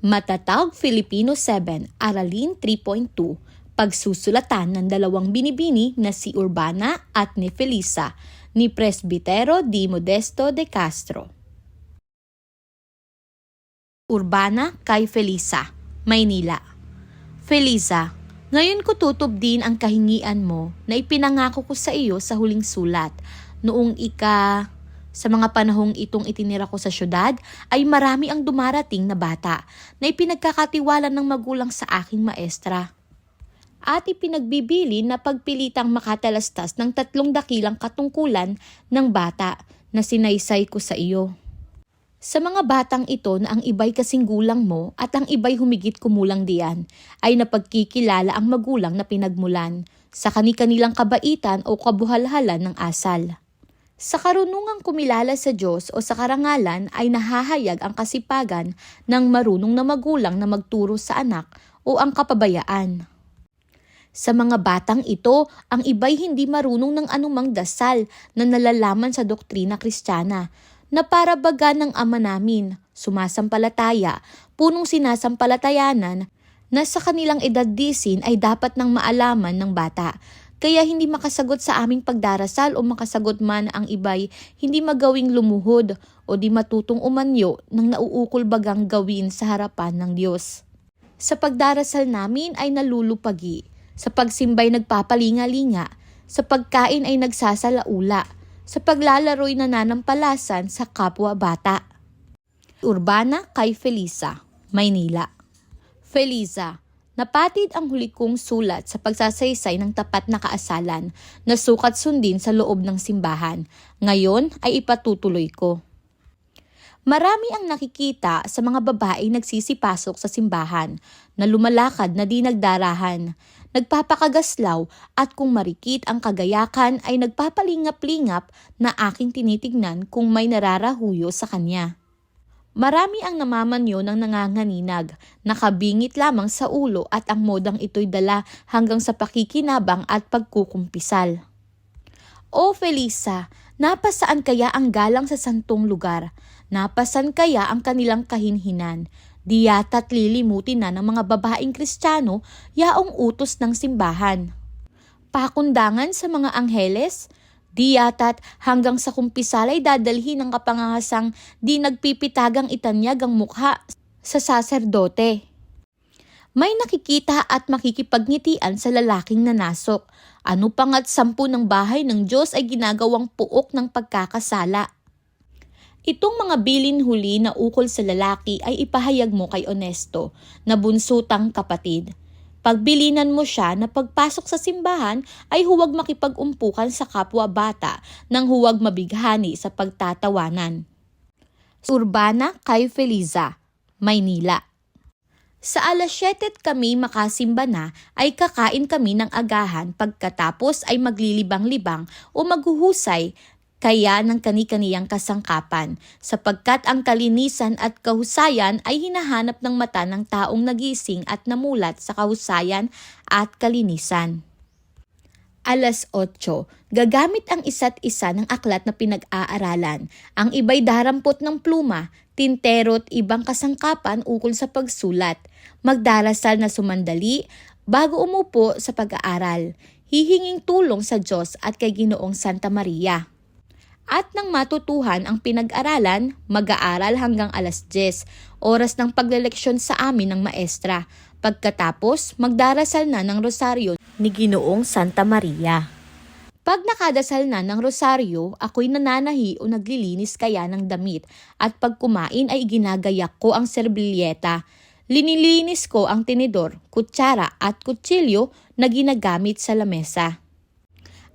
Matatag Filipino 7, Aralin 3.2, pagsusulatan ng dalawang binibini na si Urbana at ni Felisa, ni Presbitero D. Modesto de Castro. Urbana kay Felisa, Maynila. Felisa, ngayon ko tutubdin ang kahingian mo na ipinangako ko sa iyo sa huling sulat. Sa mga panahong itong itinira ko sa syudad, ay marami ang dumarating na bata na ipinagkakatiwala ng magulang sa aking maestra. At ipinagbibili na pagpilitang makatalastas ng 3 dakilang katungkulan ng bata na sinaysay ko sa iyo. Sa mga batang ito na ang iba'y kasing gulang mo at ang iba'y humigit kumulang diyan, ay napagkikilala ang magulang na pinagmulan sa kani-kanilang kabaitan o kabuhalhalan ng asal. Sa karunungang kumilala sa Diyos o sa karangalan ay nahahayag ang kasipagan ng marunong na magulang na magturo sa anak o ang kapabayaan. Sa mga batang ito, ang iba'y hindi marunong ng anumang dasal na nalalaman sa doktrina Kristiyana, na para baga ng Ama namin, sumasampalataya, punong sinasampalatayanan, na sa kanilang edad 10 ay dapat nang maalaman ng bata. Kaya hindi makasagot sa aming pagdarasal o makasagot man ang iba'y hindi magawing lumuhod o di matutong umanyo ng nauukol bagang gawin sa harapan ng Diyos. Sa pagdarasal namin ay nalulupagi, sa pagsimbay nagpapalinga-linga, sa pagkain ay nagsasalaula, sa paglalaro'y nananampalasan sa kapwa bata. Urbana kay Felisa, Maynila. Felisa, napatid ang huli kong sulat sa pagsasaysay ng tapat na kaasalan na sukat sundin sa loob ng simbahan. Ngayon ay ipatutuloy ko. Marami ang nakikita sa mga babaeng nagsisipasok sa simbahan na lumalakad na di nagdarahan, nagpapakagaslaw at kung marikit ang kagayakan ay nagpapalingap-lingap na aking tinitignan kung may nararahuyo sa kanya. Marami ang namamanyo ng nanganganinag, nakabingit lamang sa ulo at ang modang ito'y dala hanggang sa pakikinabang at pagkukumpisal. O Felisa, napasaan kaya ang galang sa santong lugar? Napasan kaya ang kanilang kahinhinan? Di yata't lilimutin na ng mga babaeng Kristiyano yaong utos ng simbahan. Pakundangan sa mga angheles? Di yata't hanggang sa kumpisal ay dadalhin ng kapanghahasang di nagpipitagang itanyag ang mukha sa saserdote. May nakikita at makikipagnitian sa lalaking nanasok. Ano pa nga't 10 ng bahay ng Diyos ay ginagawang puok ng pagkakasala. Itong mga bilin huli na ukol sa lalaki ay ipahayag mo kay Onesto na bunsutang kapatid. Pagbilinan mo siya na pagpasok sa simbahan ay huwag makipag-umpukan sa kapwa bata nang huwag mabighani sa pagtatawanan. Urbana kay Felisa, Maynila. Sa 7:00 kami makasimba na ay kakain kami ng agahan, pagkatapos ay maglilibang-libang o maghuhusay kaya ng kani-kaniyang kasangkapan, sapagkat ang kalinisan at kahusayan ay hinahanap ng mata ng taong nagising at namulat sa kahusayan at kalinisan. 8:00, gagamit ang isa't isa ng aklat na pinag-aaralan. Ang iba'y darampot ng pluma, tintero at ibang kasangkapan ukol sa pagsulat. Magdarasal na sumandali bago umupo sa pag-aaral. Hihinging tulong sa Diyos at kay Ginoong Santa Maria. At nang matutuhan ang pinag-aralan, mag-aaral hanggang 10:00, oras ng pagleleksyon sa amin ng maestra. Pagkatapos, magdarasal na ng rosaryo ni Ginoong Santa Maria. Pag nakadasal na ng rosaryo, ako'y nananahi o naglilinis kaya ng damit at pag kumain ay ginagayak ko ang serbilyeta. Linilinis ko ang tinidor, kutsara at kutsilyo na ginagamit sa lamesa.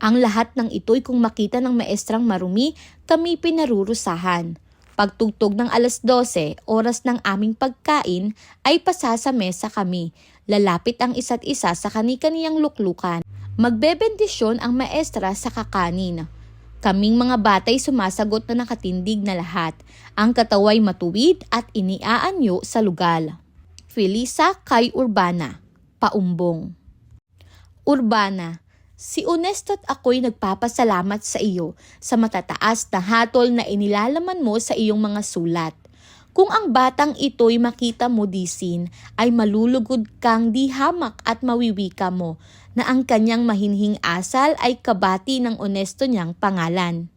Ang lahat ng ito'y kung makita ng maestrang marumi, kami pinarurusahan. Pagtugtog ng 12:00, oras ng aming pagkain, ay pasa sa mesa kami. Lalapit ang isa't isa sa kani-kaniyang luklukan. Magbebendisyon ang maestra sa kakanin. Kaming mga batay sumasagot na nakatindig na lahat. Ang kataway matuwid at iniaanyo sa lugal. Felisa kay Urbana, Paumbong. Urbana, si Onesto at ako'y nagpapasalamat sa iyo sa matataas na hatol na inilalaman mo sa iyong mga sulat. Kung ang batang ito'y makita mo disin, ay malulugod kang di hamak at mawiwika mo na ang kanyang mahinhing asal ay kabati ng onesto niyang pangalan.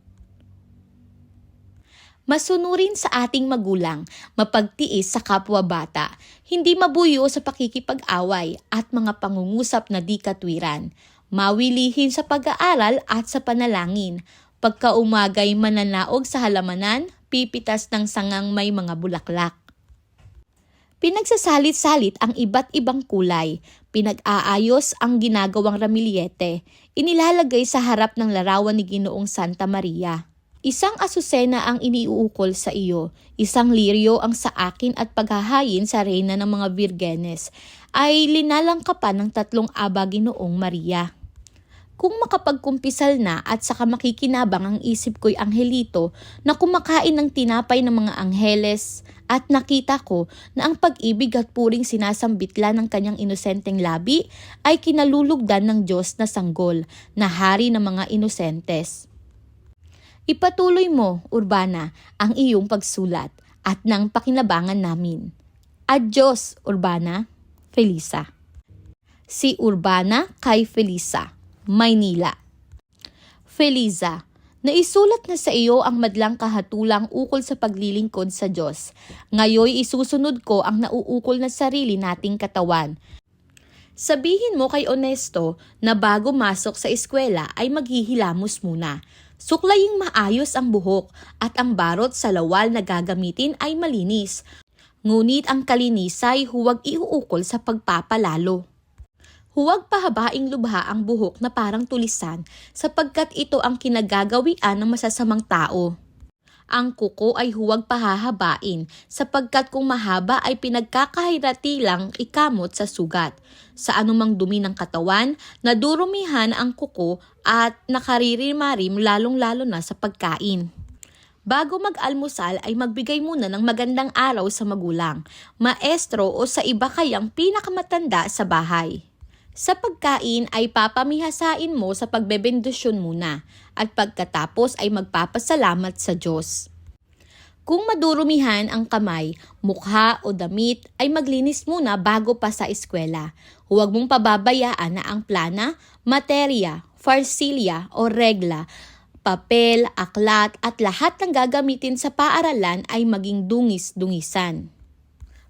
Masunurin sa ating magulang, mapagtiis sa kapwa-bata, hindi mabuyo sa pakikipag-away at mga pangungusap na di katwiran, mawilihin sa pag-aaral at sa panalangin, pagkaumagay mananaog sa halamanan, pipitas ng sangang may mga bulaklak. Pinagsasalit-salit ang iba't ibang kulay, pinag-aayos ang ginagawang ramilyete, inilalagay sa harap ng larawan ni Ginoong Santa Maria. Isang asusena ang iniuukol sa iyo, isang liryo ang sa akin at paghahayin sa reyna ng mga Virgenes ay linalangkapan ng 3 aba Ginoong Maria. Kung makapagkumpisal na at saka makikinabang ang isip ko'y anghelito na kumakain ng tinapay ng mga angheles at nakita ko na ang pag-ibig at puring sinasambitla ng kanyang inosenteng labi ay kinalulugdan ng Diyos na sanggol na hari ng mga inosentes. Ipatuloy mo, Urbana, ang iyong pagsulat at ng pakinabangan namin. Adios, Urbana. Felisa. Si Urbana kay Felisa, Maynila. Feliza, naisulat na sa iyo ang madlang kahatulang ukol sa paglilingkod sa Diyos. Ngayoy isusunod ko ang nauukol na sarili nating katawan. Sabihin mo kay Onesto na bago masok sa eskwela ay maghihilamos muna. Suklaying maayos ang buhok at ang barot sa lawal na gagamitin ay malinis. Ngunit ang kalinisay huwag iuukol sa pagpapalalo. Huwag pahabaing lubha ang buhok na parang tulisan sapagkat ito ang kinagagawian ng masasamang tao. Ang kuko ay huwag pahahabain sapagkat kung mahaba ay pinagkakahiratilang ikamot sa sugat. Sa anumang dumi ng katawan, nadurumihan ang kuko at nakaririmarim lalong-lalo na sa pagkain. Bago mag-almusal ay magbigay muna ng magandang araw sa magulang, maestro o sa iba kayang pinakamatanda sa bahay. Sa pagkain ay papamihasain mo sa pagbebendisyon muna at pagkatapos ay magpapasalamat sa Diyos. Kung madurumihan ang kamay, mukha o damit ay maglinis muna bago pa sa eskwela. Huwag mong pababayaan na ang plana, materya, farsilya o regla, papel, aklat at lahat ng gagamitin sa paaralan ay maging dungis-dungisan.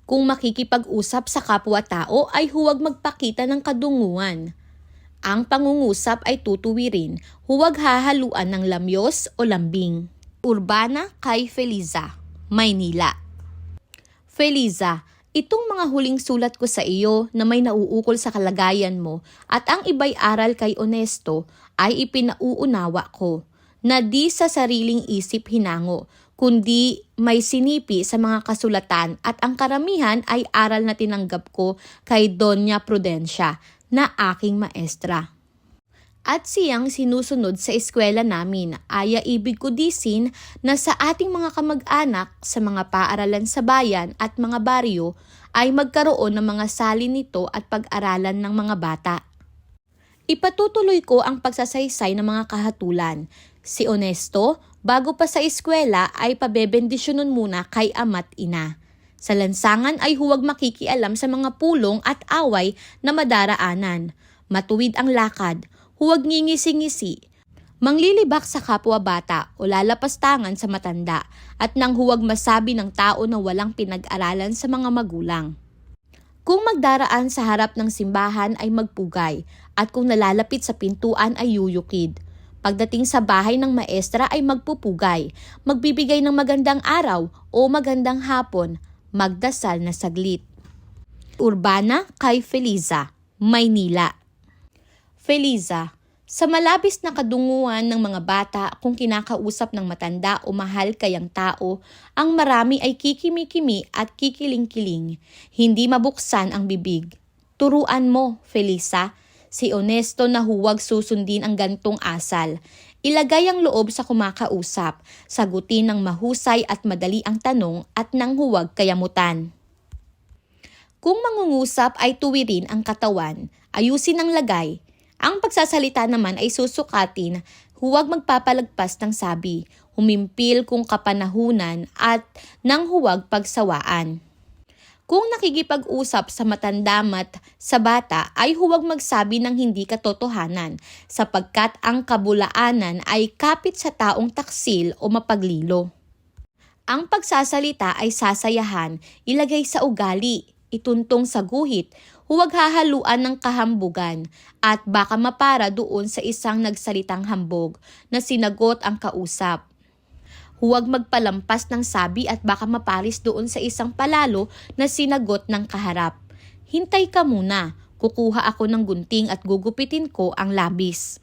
Kung makikipag-usap sa kapwa-tao ay huwag magpakita ng kadunguan. Ang pangungusap ay tutuwirin, huwag hahaluan ng lamyos o lambing. Urbana kay Feliza, Maynila. Feliza, itong mga huling sulat ko sa iyo na may nauukol sa kalagayan mo at ang iba'y aral kay Onesto ay ipinauunawa ko, na di sa sariling isip hinango, kundi may sinipi sa mga kasulatan at ang karamihan ay aral na tinanggap ko kay Doña Prudencia na aking maestra. At siyang sinusunod sa eskwela namin, aya ibig ko disin na sa ating mga kamag-anak sa mga paaralan sa bayan at mga baryo ay magkaroon ng mga salin nito at pag-aralan ng mga bata. Ipatutuloy ko ang pagsasaysay ng mga kahatulan. Si Onesto, bago pa sa eskwela ay pabebendisyonon muna kay ama't ina. Sa lansangan ay huwag makikialam sa mga pulong at away na madaraanan. Matuwid ang lakad, huwag ngingisi-ngisi. Manglilibak sa kapwa-bata o lalapastangan sa matanda at nang huwag masabi ng tao na walang pinag-aralan sa mga magulang. Kung magdaraan sa harap ng simbahan ay magpugay at kung nalalapit sa pintuan ay yuyukid. Pagdating sa bahay ng maestra ay magpupugay, magbibigay ng magandang araw o magandang hapon, magdasal na saglit. Urbana kay Feliza, Maynila. Feliza, sa malabis na kadunguan ng mga bata kung kinakausap ng matanda o mahal kayang tao, ang marami ay kikimi-kimi at kikiling-kiling. Hindi mabuksan ang bibig. Turuan mo, Felisa, si Onesto na huwag susundin ang gantong asal. Ilagay ang loob sa kumakausap, sagutin ng mahusay at madali ang tanong at nang huwag kayamutan. Kung mangungusap ay tuwirin ang katawan, ayusin ang lagay. Ang pagsasalita naman ay susukatin Huwag magpapalagpas ng sabi, humimpil kung kapanahunan at nang huwag pagsawaan. Kung nakikipag-usap sa matandama't sa bata ay huwag magsabi ng hindi katotohanan sapagkat ang kabulaanan ay kapit sa taong taksil o mapaglilo. Ang pagsasalita ay sasayahan, ilagay sa ugali, ituntong sa guhit, huwag hahaluan ng kahambugan at baka mapara doon sa isang nagsalitang hambog na sinagot ang kausap. Huwag magpalampas ng sabi at baka maparis doon sa isang palalo na sinagot ng kaharap. Hintay ka muna, kukuha ako ng gunting at gugupitin ko ang labis.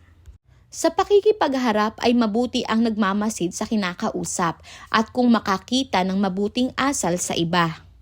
Sa pakikipagharap ay mabuti ang nagmamasid sa kinakausap at kung makakita ng mabuting asal sa iba.